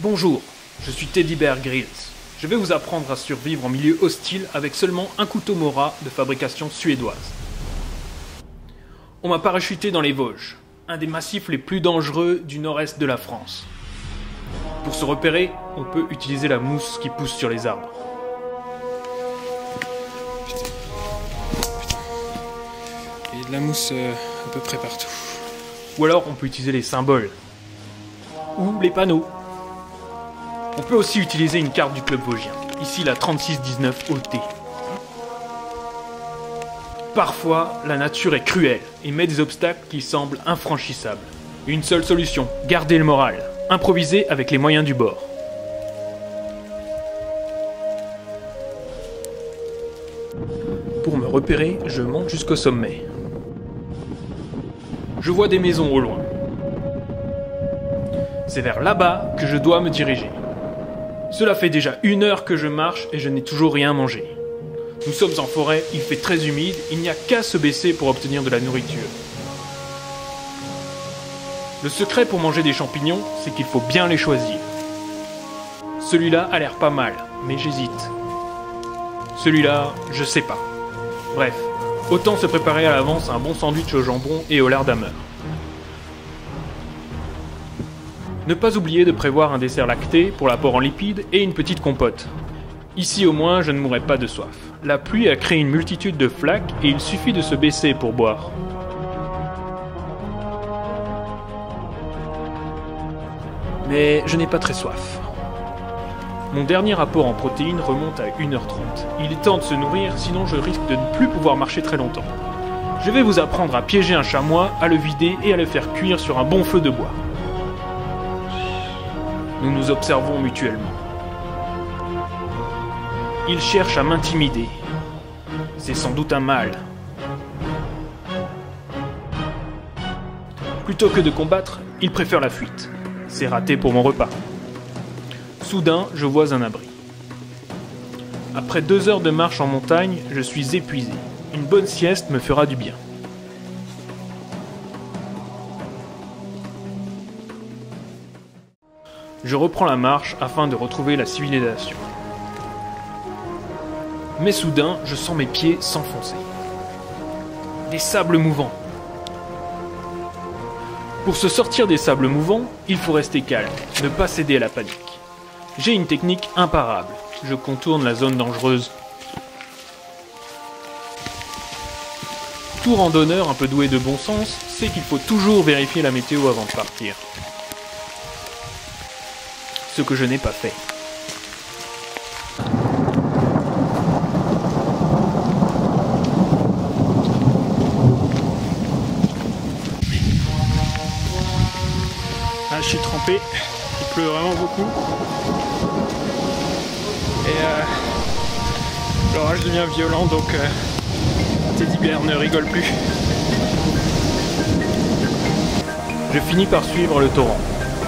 Bonjour, je suis Teddy Bear Grylls. Je vais vous apprendre à survivre en milieu hostile avec seulement un couteau Mora de fabrication suédoise. On m'a parachuté dans les Vosges, un des massifs les plus dangereux du nord-est de la France. Pour se repérer, on peut utiliser la mousse qui pousse sur les arbres. Il y a de la mousse à peu près partout. Ou alors on peut utiliser les symboles. Ou les panneaux. On peut aussi utiliser une carte du club vosgien. Ici la 3619 OT. Parfois, la nature est cruelle et met des obstacles qui semblent infranchissables. Une seule solution, garder le moral. Improviser avec les moyens du bord. Pour me repérer, je monte jusqu'au sommet. Je vois des maisons au loin. C'est vers là-bas que je dois me diriger. Cela fait déjà 1 heure que je marche et je n'ai toujours rien mangé. Nous sommes en forêt, il fait très humide, il n'y a qu'à se baisser pour obtenir de la nourriture. Le secret pour manger des champignons, c'est qu'il faut bien les choisir. Celui-là a l'air pas mal, mais j'hésite. Celui-là, je sais pas. Bref, autant se préparer à l'avance un bon sandwich au jambon et au lard d'hammer. Ne pas oublier de prévoir un dessert lacté pour l'apport en lipides et une petite compote. Ici au moins, je ne mourrai pas de soif. La pluie a créé une multitude de flaques et il suffit de se baisser pour boire. Mais je n'ai pas très soif. Mon dernier apport en protéines remonte à 1h30. Il est temps de se nourrir, sinon je risque de ne plus pouvoir marcher très longtemps. Je vais vous apprendre à piéger un chamois, à le vider et à le faire cuire sur un bon feu de bois. Nous nous observons mutuellement. Il cherche à m'intimider. C'est sans doute un mâle. Plutôt que de combattre, il préfère la fuite. C'est raté pour mon repas. Soudain, je vois un abri. Après 2 heures de marche en montagne, je suis épuisé. Une bonne sieste me fera du bien. Je reprends la marche afin de retrouver la civilisation. Mais soudain, je sens mes pieds s'enfoncer. Des sables mouvants. Pour se sortir des sables mouvants, il faut rester calme, ne pas céder à la panique. J'ai une technique imparable. Je contourne la zone dangereuse. Tout randonneur un peu doué de bon sens sait qu'il faut toujours vérifier la météo avant de partir. Ce que je n'ai pas fait. Ah, je suis trempé, il pleut vraiment beaucoup. Et l'orage devient violent, donc Teddy Bear ne rigole plus. Je finis par suivre le torrent.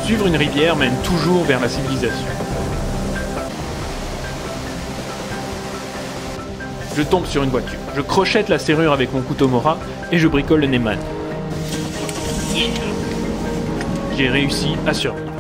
Suivre une rivière mène toujours vers la civilisation. Je tombe sur une voiture. Je crochette la serrure avec mon couteau Mora et je bricole le Neyman. J'ai réussi à survivre.